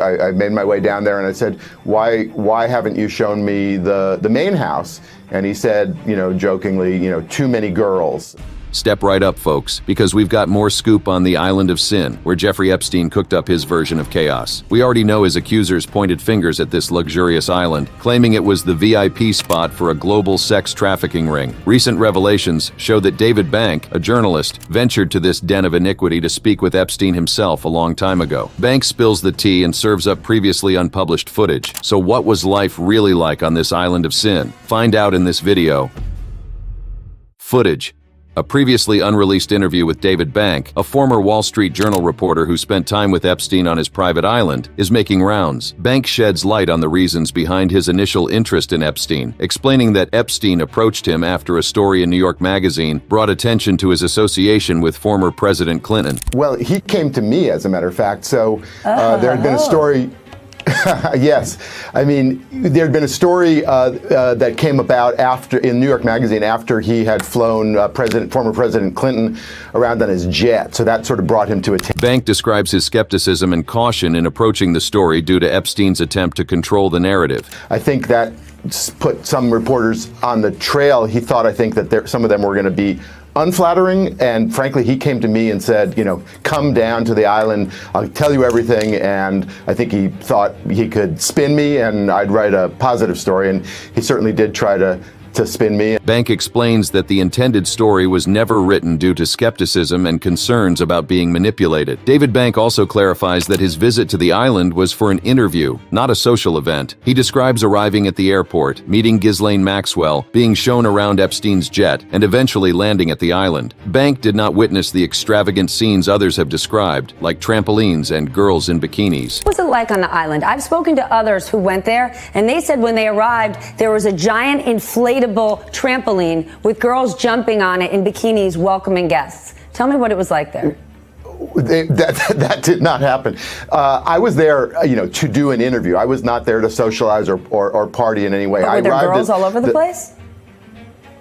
I made my way down there and I said, why haven't you shown me the main house? And he said, jokingly, too many girls. Step right up, folks, because we've got more scoop on the island of sin, where Jeffrey Epstein cooked up his version of chaos. We already know his accusers pointed fingers at this luxurious island, claiming it was the VIP spot for a global sex trafficking ring. Recent revelations show that David Bank, a journalist, ventured to this den of iniquity to speak with Epstein himself a long time ago. Bank spills the tea and serves up previously unpublished footage. So what was life really like on this island of sin? Find out in this video. Footage. A previously unreleased interview with David Bank, a former Wall Street Journal reporter who spent time with Epstein on his private island, is making rounds. Bank sheds light on the reasons behind his initial interest in Epstein, explaining that Epstein approached him after a story in New York Magazine brought attention to his association with former President Clinton. Well, he came to me, as a matter of fact. So there had been a story. Yes. I mean, there had been a story that came about in New York Magazine after he had flown former President Clinton around on his jet. So that sort of brought him to attention. Bank describes his skepticism and caution in approaching the story due to Epstein's attempt to control the narrative. I think that put some reporters on the trail. He thought, I think, that some of them were going to be unflattering, and frankly, he came to me and said, come down to the island, I'll tell you everything, and I think he thought he could spin me and I'd write a positive story, and he certainly did try to spin me. Bank explains that the intended story was never written due to skepticism and concerns about being manipulated. David Bank also clarifies that his visit to the island was for an interview, not a social event. He describes arriving at the airport, meeting Ghislaine Maxwell, being shown around Epstein's jet, and eventually landing at the island. Bank did not witness the extravagant scenes others have described, like trampolines and girls in bikinis. What was it like on the island? I've spoken to others who went there, and they said when they arrived, there was a giant inflatable trampoline with girls jumping on it in bikinis welcoming guests. Tell me what it was like there. That did not happen. I was there, to do an interview. I was not there to socialize or party in any way. But were there girls all over the place?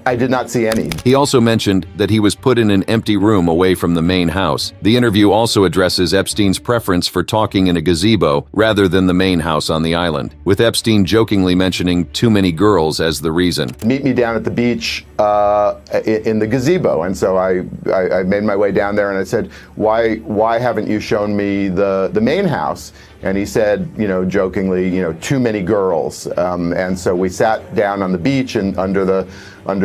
I did not see any. He also mentioned that he was put in an empty room away from the main house. The interview also addresses Epstein's preference for talking in a gazebo rather than the main house on the island, with Epstein jokingly mentioning too many girls as the reason. Meet me down at the beach in the gazebo. And so I made my way down there and I said, why haven't you shown me the main house? And he said, jokingly, too many girls. And so we sat down on the beach and under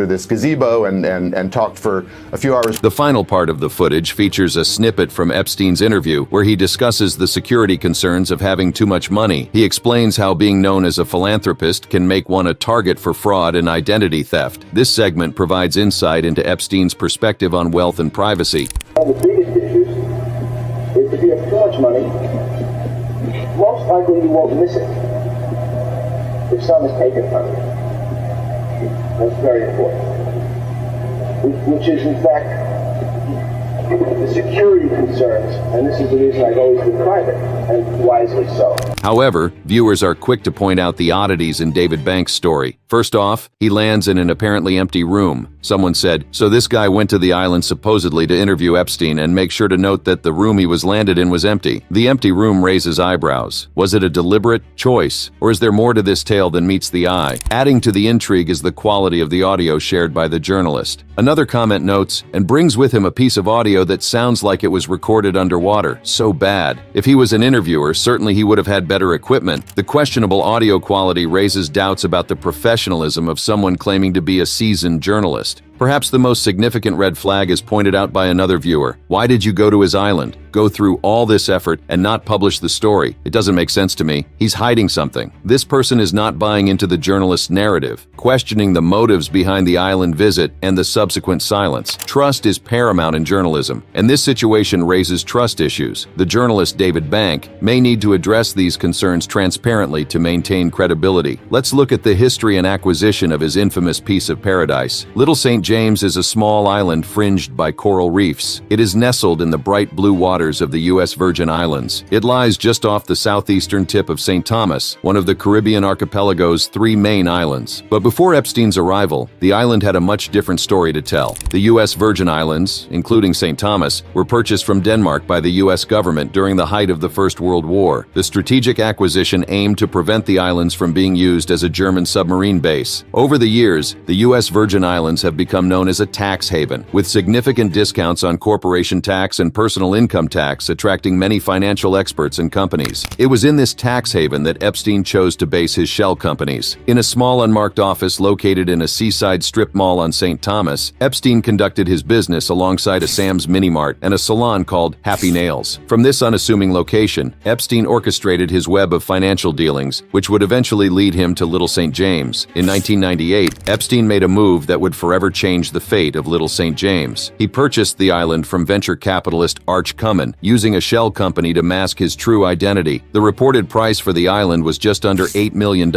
this gazebo and talked for a few hours. The final part of the footage features a snippet from Epstein's interview where he discusses the security concerns of having too much money. He explains how being known as a philanthropist can make one a target for fraud and identity theft. This segment provides insight into Epstein's perspective on wealth and privacy. One of the biggest issues is if you have too much money, most likely you won't miss it if some is taken from you. That's very important. Which is, in fact, the security concerns, and this is the reason I've always been private, and wisely so. However, viewers are quick to point out the oddities in David Bank's story. First off, he lands in an apparently empty room. Someone said, so this guy went to the island supposedly to interview Epstein and make sure to note that the room he was landed in was empty. The empty room raises eyebrows. Was it a deliberate choice, or is there more to this tale than meets the eye? Adding to the intrigue is the quality of the audio shared by the journalist. Another comment notes, and brings with him a piece of audio that sounds like it was recorded underwater. So bad. If he was an interviewer, certainly he would have had better equipment. The questionable audio quality raises doubts about the professionalism of someone claiming to be a seasoned journalist. Perhaps the most significant red flag is pointed out by another viewer. Why did you go to his island, go through all this effort, and not publish the story? It doesn't make sense to me. He's hiding something. This person is not buying into the journalist's narrative, questioning the motives behind the island visit and the subsequent silence. Trust is paramount in journalism, and this situation raises trust issues. The journalist David Bank may need to address these concerns transparently to maintain credibility. Let's look at the history and acquisition of his infamous piece of paradise. Little St. James is a small island fringed by coral reefs. It is nestled in the bright blue waters of the U.S. Virgin Islands. It lies just off the southeastern tip of St. Thomas, one of the Caribbean archipelago's 3 main islands. But before Epstein's arrival, the island had a much different story to tell. The U.S. Virgin Islands, including St. Thomas, were purchased from Denmark by the U.S. government during the height of the First World War. The strategic acquisition aimed to prevent the islands from being used as a German submarine base. Over the years, the U.S. Virgin Islands have become known as a tax haven, with significant discounts on corporation tax and personal income tax attracting many financial experts and companies. It was in this tax haven that Epstein chose to base his shell companies. In a small unmarked office located in a seaside strip mall on St. Thomas, Epstein conducted his business alongside a Sam's Mini Mart and a salon called Happy Nails. From this unassuming location, Epstein orchestrated his web of financial dealings, which would eventually lead him to Little St. James. In 1998, Epstein made a move that would forever change the fate of Little St. James. He purchased the island from venture capitalist Arch Cummon, using a shell company to mask his true identity. The reported price for the island was just under $8 million,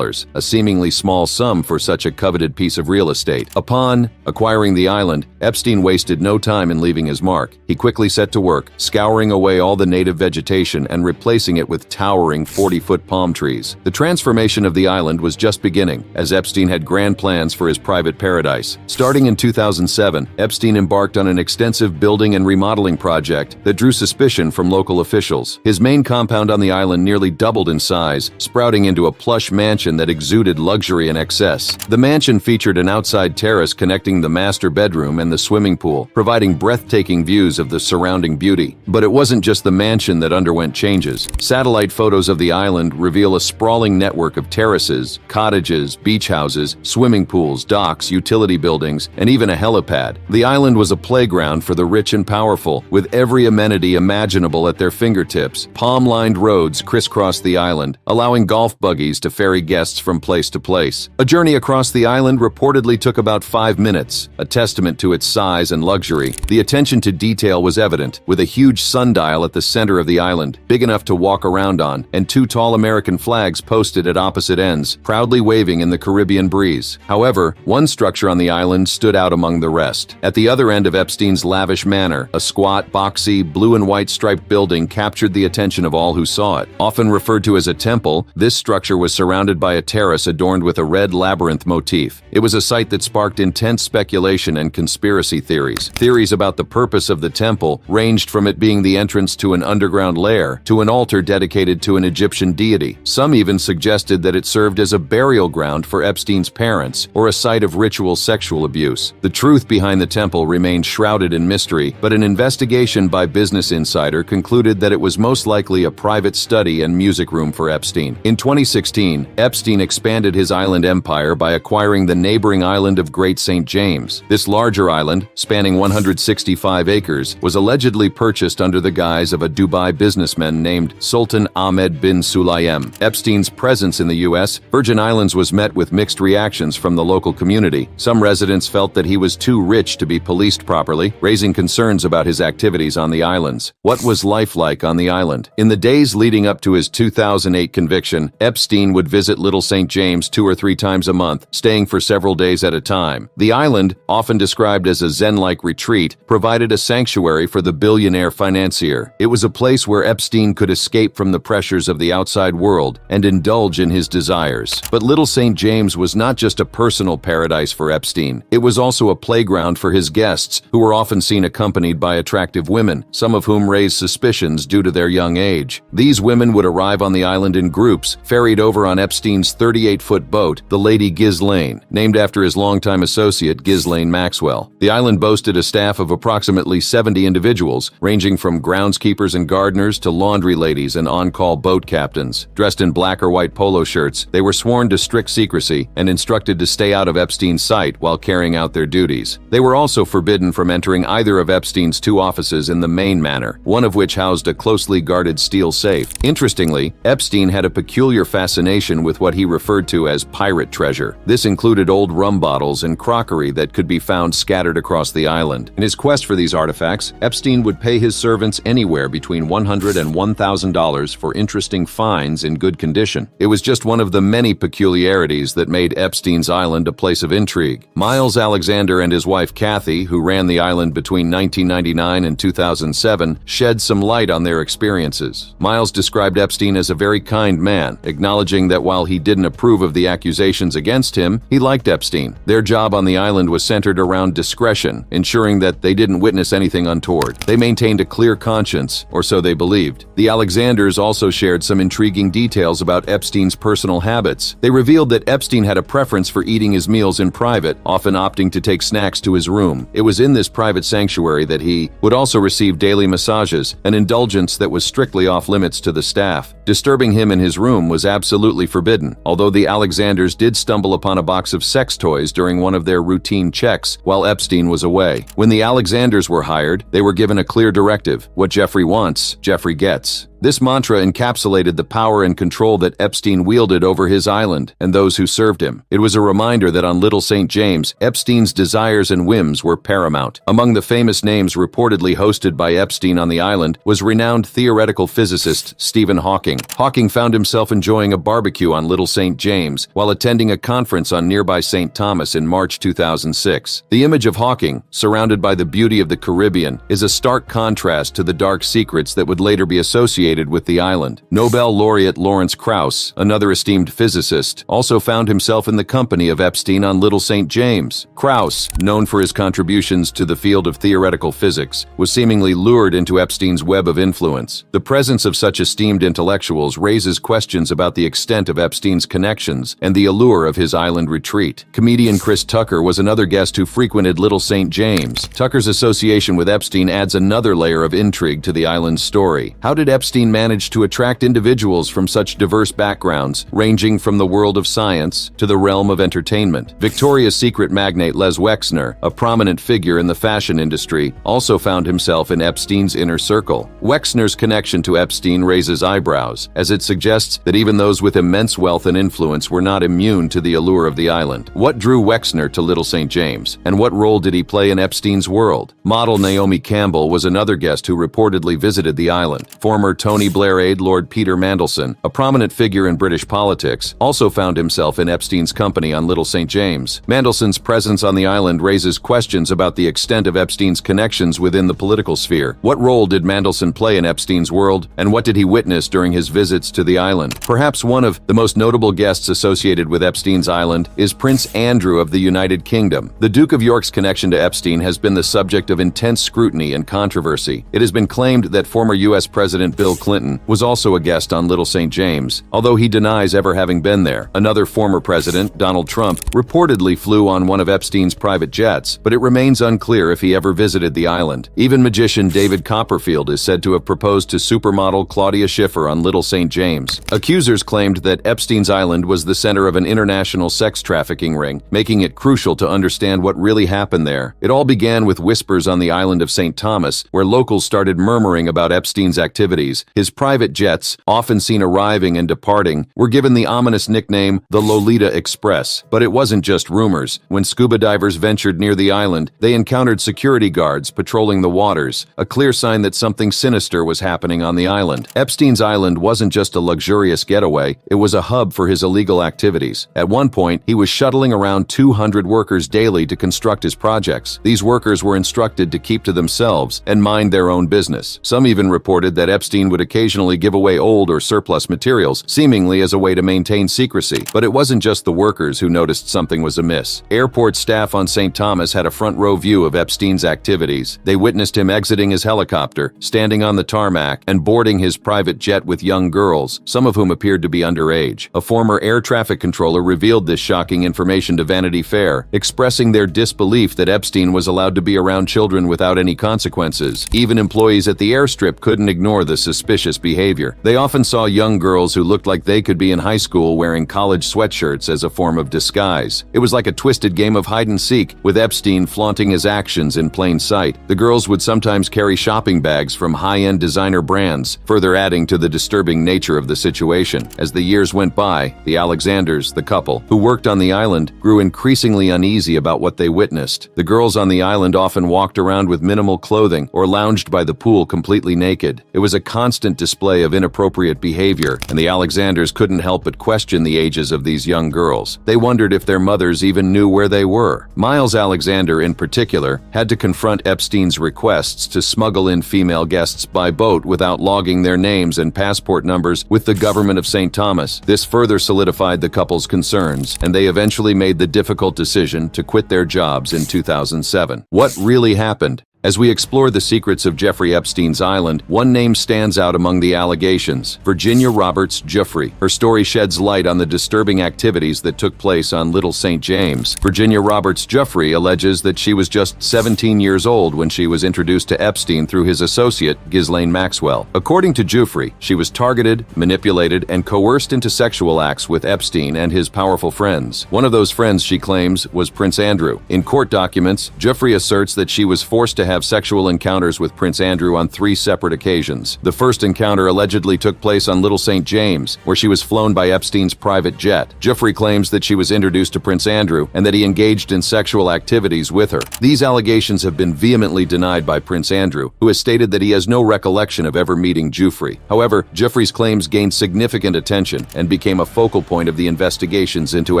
a seemingly small sum for such a coveted piece of real estate. Upon acquiring the island, Epstein wasted no time in leaving his mark. He quickly set to work, scouring away all the native vegetation and replacing it with towering 40-foot palm trees. The transformation of the island was just beginning, as Epstein had grand plans for his private paradise. Starting in 2007, Epstein embarked on an extensive building and remodeling project that drew suspicion from local officials. His main compound on the island nearly doubled in size, sprouting into a plush mansion that exuded luxury and excess. The mansion featured an outside terrace connecting the master bedroom and the swimming pool, providing breathtaking views of the surrounding beauty. But it wasn't just the mansion that underwent changes. Satellite photos of the island reveal a sprawling network of terraces, cottages, beach houses, swimming pools, docks, utility buildings, and even a helipad. The island was a playground for the rich and powerful, with every amenity imaginable at their fingertips. Palm-lined roads crisscrossed the island, allowing golf buggies to ferry guests from place to place. A journey across the island reportedly took about 5 minutes, a testament to its size and luxury. The attention to detail was evident, with a huge sundial at the center of the island, big enough to walk around on, and 2 tall American flags posted at opposite ends, proudly waving in the Caribbean breeze. However, one structure on the island stood out among the rest. At the other end of Epstein's lavish manor, a squat, boxy, blue and white striped building captured the attention of all who saw it. Often referred to as a temple, this structure was surrounded by a terrace adorned with a red labyrinth motif. It was a site that sparked intense speculation and conspiracy theories. Theories about the purpose of the temple ranged from it being the entrance to an underground lair to an altar dedicated to an Egyptian deity. Some even suggested that it served as a burial ground for Epstein's parents or a site of ritual sexual abuse. The truth behind the temple remained shrouded in mystery, but an investigation by Business Insider concluded that it was most likely a private study and music room for Epstein. In 2016, Epstein expanded his island empire by acquiring the neighboring island of Great St. James. This larger island, spanning 165 acres, was allegedly purchased under the guise of a Dubai businessman named Sultan Ahmed bin Sulayem. Epstein's presence in the U.S. Virgin Islands was met with mixed reactions from the local community. Some residents felt that he was too rich to be policed properly, raising concerns about his activities on the islands. What was life like on the island? In the days leading up to his 2008 conviction, Epstein would visit Little St. James 2 or 3 times a month, staying for several days at a time. The island, often described as a Zen-like retreat, provided a sanctuary for the billionaire financier. It was a place where Epstein could escape from the pressures of the outside world and indulge in his desires. But Little St. James was not just a personal paradise for Epstein. It was also a playground for his guests, who were often seen accompanied by attractive women, some of whom raised suspicions due to their young age. These women would arrive on the island in groups, ferried over on Epstein's 38-foot boat, the Lady Ghislaine, named after his longtime associate Ghislaine Maxwell. The island boasted a staff of approximately 70 individuals, ranging from groundskeepers and gardeners to laundry ladies and on-call boat captains. Dressed in black or white polo shirts, they were sworn to strict secrecy and instructed to stay out of Epstein's sight while carrying out their duties. They were also forbidden from entering either of Epstein's 2 offices in the main manor, one of which housed a closely guarded steel safe. Interestingly, Epstein had a peculiar fascination with what he referred to as pirate treasure. This included old rum bottles and crockery that could be found scattered across the island. In his quest for these artifacts, Epstein would pay his servants anywhere between $100 and $1,000 for interesting finds in good condition. It was just one of the many peculiarities that made Epstein's island a place of intrigue. Miles Alexander and his wife Kathy, who ran the island between 1999 and 2007, shed some light on their experiences. Miles described Epstein as a very kind man, acknowledging that while he didn't approve of the accusations against him, he liked Epstein. Their job on the island was centered around discretion, ensuring that they didn't witness anything untoward. They maintained a clear conscience, or so they believed. The Alexanders also shared some intriguing details about Epstein's personal habits. They revealed that Epstein had a preference for eating his meals in private, often opting to take snacks to his room. It was in this private sanctuary that he would also receive daily massages, an indulgence that was strictly off-limits to the staff. Disturbing him in his room was absolutely forbidden, although the Alexanders did stumble upon a box of sex toys during one of their routine checks while Epstein was away. When the Alexanders were hired, they were given a clear directive: what Jeffrey wants, Jeffrey gets. This mantra encapsulated the power and control that Epstein wielded over his island and those who served him. It was a reminder that on Little St. James, Epstein's desires and whims were paramount. Among the famous names reportedly hosted by Epstein on the island was renowned theoretical physicist Stephen Hawking. Hawking found himself enjoying a barbecue on Little St. James while attending a conference on nearby St. Thomas in March 2006. The image of Hawking, surrounded by the beauty of the Caribbean, is a stark contrast to the dark secrets that would later be associated with the island. Nobel laureate Lawrence Krauss, another esteemed physicist, also found himself in the company of Epstein on Little St. James. Krauss, known for his contributions to the field of theoretical physics, was seemingly lured into Epstein's web of influence. The presence of such esteemed intellectuals raises questions about the extent of Epstein's connections and the allure of his island retreat. Comedian Chris Tucker was another guest who frequented Little St. James. Tucker's association with Epstein adds another layer of intrigue to the island's story. How did Epstein managed to attract individuals from such diverse backgrounds, ranging from the world of science to the realm of entertainment? Victoria's Secret magnate Les Wexner, a prominent figure in the fashion industry, also found himself in Epstein's inner circle. Wexner's connection to Epstein raises eyebrows, as it suggests that even those with immense wealth and influence were not immune to the allure of the island. What drew Wexner to Little St. James, and what role did he play in Epstein's world? Model Naomi Campbell was another guest who reportedly visited the island. Former Tony Blair aide Lord Peter Mandelson, a prominent figure in British politics, also found himself in Epstein's company on Little St. James. Mandelson's presence on the island raises questions about the extent of Epstein's connections within the political sphere. What role did Mandelson play in Epstein's world, and what did he witness during his visits to the island? Perhaps one of the most notable guests associated with Epstein's island is Prince Andrew of the United Kingdom. The Duke of York's connection to Epstein has been the subject of intense scrutiny and controversy. It has been claimed that former U.S. President Bill Clinton was also a guest on Little St. James, although he denies ever having been there. Another former president, Donald Trump, reportedly flew on one of Epstein's private jets, but it remains unclear if he ever visited the island. Even magician David Copperfield is said to have proposed to supermodel Claudia Schiffer on Little St. James. Accusers claimed that Epstein's island was the center of an international sex trafficking ring, making it crucial to understand what really happened there. It all began with whispers on the island of St. Thomas, where locals started murmuring about Epstein's activities. His private jets, often seen arriving and departing, were given the ominous nickname the Lolita Express. But it wasn't just rumors. When scuba divers ventured near the island, they encountered security guards patrolling the waters, a clear sign that something sinister was happening on the island. Epstein's island wasn't just a luxurious getaway, it was a hub for his illegal activities. At one point, he was shuttling around 200 workers daily to construct his projects. These workers were instructed to keep to themselves and mind their own business. Some even reported that Epstein would occasionally give away old or surplus materials, seemingly as a way to maintain secrecy. But it wasn't just the workers who noticed something was amiss. Airport staff on St. Thomas had a front row view of Epstein's activities. They witnessed him exiting his helicopter, standing on the tarmac, and boarding his private jet with young girls, some of whom appeared to be underage. A former air traffic controller revealed this shocking information to Vanity Fair, expressing their disbelief that Epstein was allowed to be around children without any consequences. Even employees at the airstrip couldn't ignore the suspicious behavior. They often saw young girls who looked like they could be in high school wearing college sweatshirts as a form of disguise. It was like a twisted game of hide and seek, with Epstein flaunting his actions in plain sight. The girls would sometimes carry shopping bags from high-end designer brands, further adding to the disturbing nature of the situation. As the years went by, the Alexanders, the couple, who worked on the island, grew increasingly uneasy about what they witnessed. The girls on the island often walked around with minimal clothing or lounged by the pool completely naked. It was a constant constant display of inappropriate behavior, and the Alexanders couldn't help but question the ages of these young girls. They wondered if their mothers even knew where they were. Miles Alexander, in particular, had to confront Epstein's requests to smuggle in female guests by boat without logging their names and passport numbers with the government of St. Thomas. This further solidified the couple's concerns, and they eventually made the difficult decision to quit their jobs in 2007. What really happened? As we explore the secrets of Jeffrey Epstein's island, one name stands out among the allegations: Virginia Roberts Giuffre. Her story sheds light on the disturbing activities that took place on Little St. James. Virginia Roberts Giuffre alleges that she was just 17 years old when she was introduced to Epstein through his associate, Ghislaine Maxwell. According to Giuffre, she was targeted, manipulated, and coerced into sexual acts with Epstein and his powerful friends. One of those friends, she claims, was Prince Andrew. In court documents, Giuffre asserts that she was forced to have sexual encounters with Prince Andrew on 3 separate occasions. The first encounter allegedly took place on Little St. James, where she was flown by Epstein's private jet. Giuffre claims that she was introduced to Prince Andrew and that he engaged in sexual activities with her. These allegations have been vehemently denied by Prince Andrew, who has stated that he has no recollection of ever meeting Giuffre. However, Giuffre's claims gained significant attention and became a focal point of the investigations into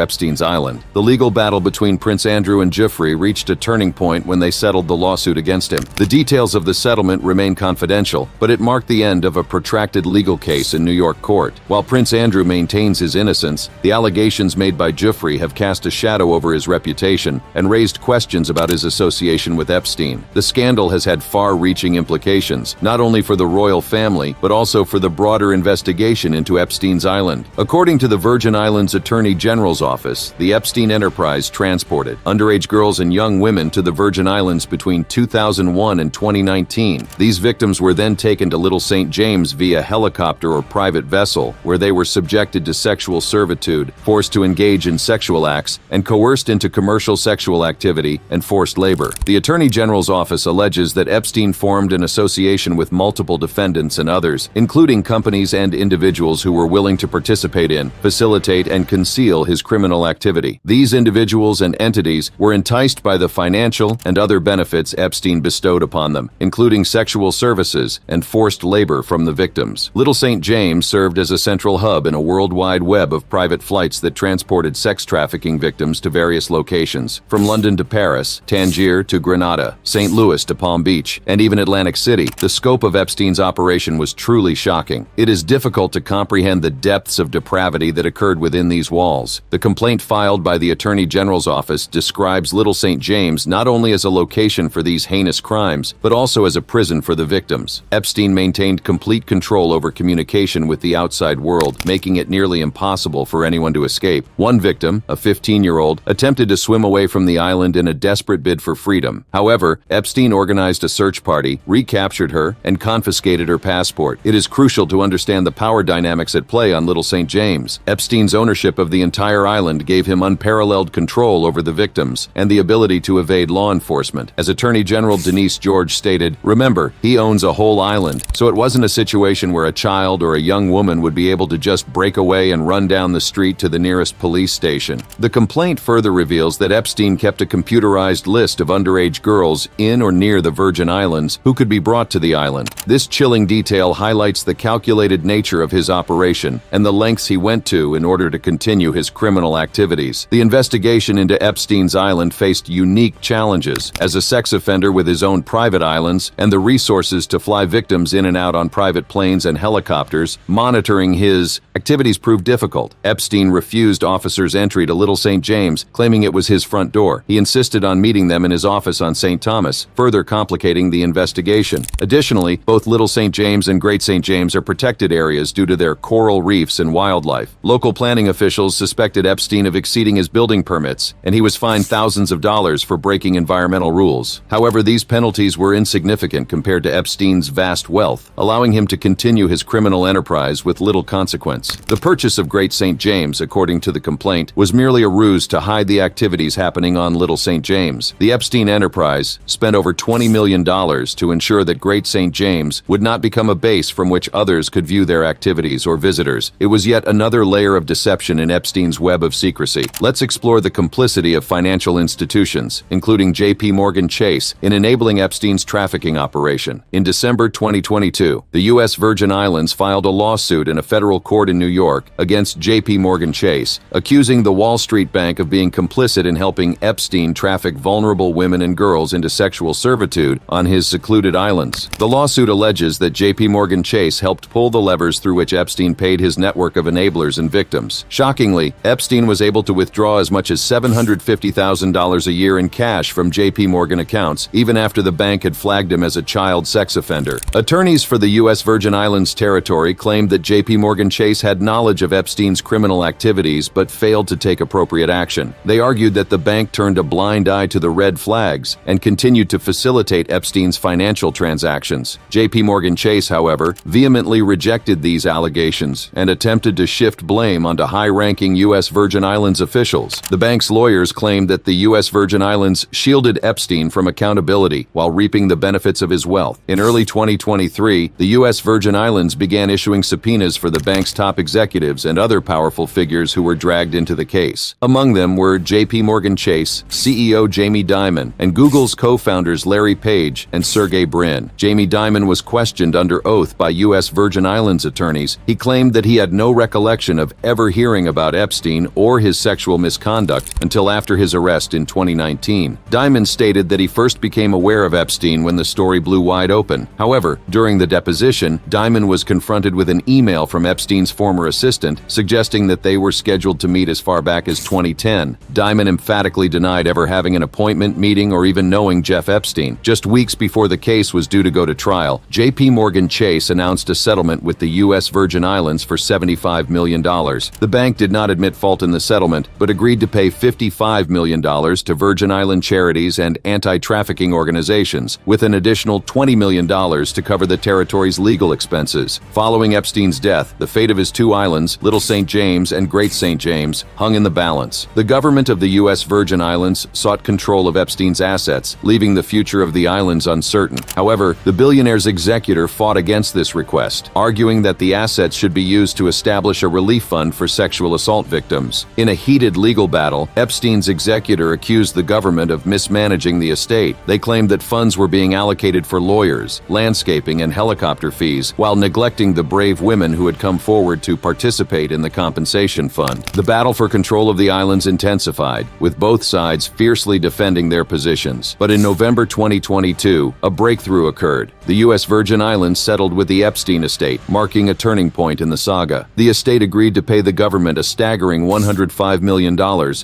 Epstein's island. The legal battle between Prince Andrew and Giuffre reached a turning point when they settled the lawsuit against him. The details of the settlement remain confidential, but it marked the end of a protracted legal case in New York court. While Prince Andrew maintains his innocence, the allegations made by Giuffre have cast a shadow over his reputation and raised questions about his association with Epstein. The scandal has had far-reaching implications, not only for the royal family, but also for the broader investigation into Epstein's island. According to the Virgin Islands Attorney General's office, the Epstein enterprise transported underage girls and young women to the Virgin Islands between 2001 and 2019. These victims were then taken to Little St. James via helicopter or private vessel, where they were subjected to sexual servitude, forced to engage in sexual acts, and coerced into commercial sexual activity and forced labor. The Attorney General's office alleges that Epstein formed an association with multiple defendants and others, including companies and individuals who were willing to participate in, facilitate, and conceal his criminal activity. These individuals and entities were enticed by the financial and other benefits Epstein bestowed upon them, including sexual services and forced labor from the victims. Little St. James served as a central hub in a worldwide web of private flights that transported sex trafficking victims to various locations, from London to Paris, Tangier to Grenada, St. Louis to Palm Beach, and even Atlantic City. The scope of Epstein's operation was truly shocking. It is difficult to comprehend the depths of depravity that occurred within these walls. The complaint filed by the Attorney General's office describes Little St. James not only as a location for these heinous crimes, but also as a prison for the victims. Epstein maintained complete control over communication with the outside world, making it nearly impossible for anyone to escape. One victim, a 15-year-old, attempted to swim away from the island in a desperate bid for freedom. However, Epstein organized a search party, recaptured her, and confiscated her passport. It is crucial to understand the power dynamics at play on Little St. James. Epstein's ownership of the entire island gave him unparalleled control over the victims and the ability to evade law enforcement. As Attorney General Denise George stated, "Remember, he owns a whole island, so it wasn't a situation where a child or a young woman would be able to just break away and run down the street to the nearest police station." The complaint further reveals that Epstein kept a computerized list of underage girls in or near the Virgin Islands who could be brought to the island. This chilling detail highlights the calculated nature of his operation and the lengths he went to in order to continue his criminal activities. The investigation into Epstein's island faced unique challenges. As a sex offender with his own private islands and the resources to fly victims in and out on private planes and helicopters, monitoring his activities proved difficult. Epstein refused officers entry to Little St. James, claiming it was his front door. He insisted on meeting them in his office on St. Thomas, further complicating the investigation. Additionally, both Little St. James and Great St. James are protected areas due to their coral reefs and wildlife. Local planning officials suspected Epstein of exceeding his building permits, and he was fined thousands of dollars for breaking environmental rules. However, these penalties were insignificant compared to Epstein's vast wealth, allowing him to continue his criminal enterprise with little consequence. The purchase of Great St. James, according to the complaint, was merely a ruse to hide the activities happening on Little St. James. The Epstein enterprise spent over $20 million to ensure that Great St. James would not become a base from which others could view their activities or visitors. It was yet another layer of deception in Epstein's web of secrecy. Let's explore the complicity of financial institutions, including J.P. Morgan Chase, in enabling Epstein's trafficking operation. In December 2022, the U.S. Virgin Islands filed a lawsuit in a federal court in New York against J.P. Morgan Chase, accusing the Wall Street Bank of being complicit in helping Epstein traffic vulnerable women and girls into sexual servitude on his secluded islands. The lawsuit alleges that J.P. Morgan Chase helped pull the levers through which Epstein paid his network of enablers and victims. Shockingly, Epstein was able to withdraw as much as $750,000 a year in cash from J.P. Morgan accounts, even after the bank had flagged him as a child sex offender. Attorneys for the U.S. Virgin Islands territory claimed that J.P. Morgan Chase had knowledge of Epstein's criminal activities but failed to take appropriate action. They argued that the bank turned a blind eye to the red flags and continued to facilitate Epstein's financial transactions. J.P. Morgan Chase, however, vehemently rejected these allegations and attempted to shift blame onto high-ranking U.S. Virgin Islands officials. The bank's lawyers claimed that the U.S. Virgin Islands shielded Epstein from accountability while reaping the benefits of his wealth. In early 2023, the U.S. Virgin Islands began issuing subpoenas for the bank's top executives and other powerful figures who were dragged into the case. Among them were J.P. Morgan Chase, CEO Jamie Dimon, and Google's co-founders Larry Page and Sergey Brin. Jamie Dimon was questioned under oath by U.S. Virgin Islands attorneys. He claimed that he had no recollection of ever hearing about Epstein or his sexual misconduct until after his arrest in 2019. Dimon stated that he first became aware of Epstein when the story blew wide open. However, during the deposition, Dimon was confronted with an email from Epstein's former assistant suggesting that they were scheduled to meet as far back as 2010. Dimon emphatically denied ever having an appointment, meeting, or even knowing Jeff Epstein. Just weeks before the case was due to go to trial, J.P. Morgan Chase announced a settlement with the U.S. Virgin Islands for $75 million. The bank did not admit fault in the settlement, but agreed to pay $55 million to Virgin Island charities and anti-trafficking organizations, with an additional $20 million to cover the territory's legal expenses. Following Epstein's death, the fate of his two islands, Little St. James and Great St. James, hung in the balance. The government of the U.S. Virgin Islands sought control of Epstein's assets, leaving the future of the islands uncertain. However, the billionaire's executor fought against this request, arguing that the assets should be used to establish a relief fund for sexual assault victims. In a heated legal battle, Epstein's executor accused the government of mismanaging the estate. They claimed that funds were being allocated for lawyers, landscaping, and helicopter fees, while neglecting the brave women who had come forward to participate in the compensation fund. The battle for control of the islands intensified, with both sides fiercely defending their positions. But in November 2022, a breakthrough occurred. The U.S. Virgin Islands settled with the Epstein estate, marking a turning point in the saga. The estate agreed to pay the government a staggering $105 million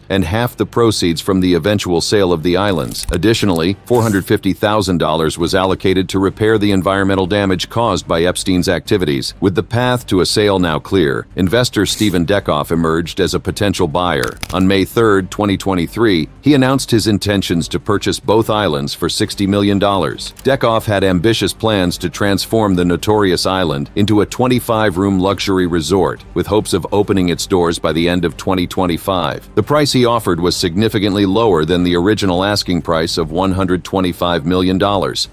and half the proceeds from the eventual sale of the islands. Additionally, $450,000 was allocated to repair the environmental damage caused by Epstein's activities. With the path to a sale now clear, investor Stephen Dekoff emerged as a potential buyer. On May 3, 2023, he announced his intentions to purchase both islands for $60 million. Dekoff had ambitious plans to transform the notorious island into a 25-room luxury resort, with hopes of opening its doors by the end of 2025. The price he offered was significantly lower than the original asking price of $125 million.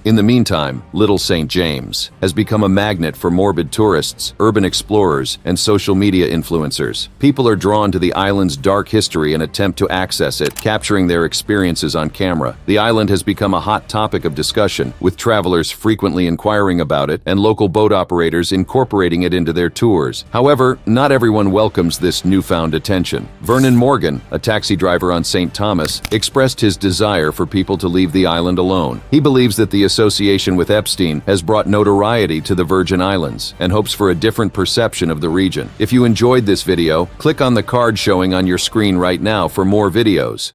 In the meantime, Little St. James has become a magnet for morbid tourists, urban explorers, and social media influencers. People are drawn to the island's dark history and attempt to access it, capturing their experiences on camera. The island has become a hot topic of discussion, with travelers frequently inquiring about it and local boat operators incorporating it into their tours. However, not everyone welcomes this newfound attention. Vernon Morgan, a taxi driver on St. Thomas, expressed his desire for people to leave the island alone. He believes that the association with Epstein has brought notoriety to the Virgin Islands and hopes for a different perception of the region. If you enjoyed this video, click on the card showing on your screen right now for more videos.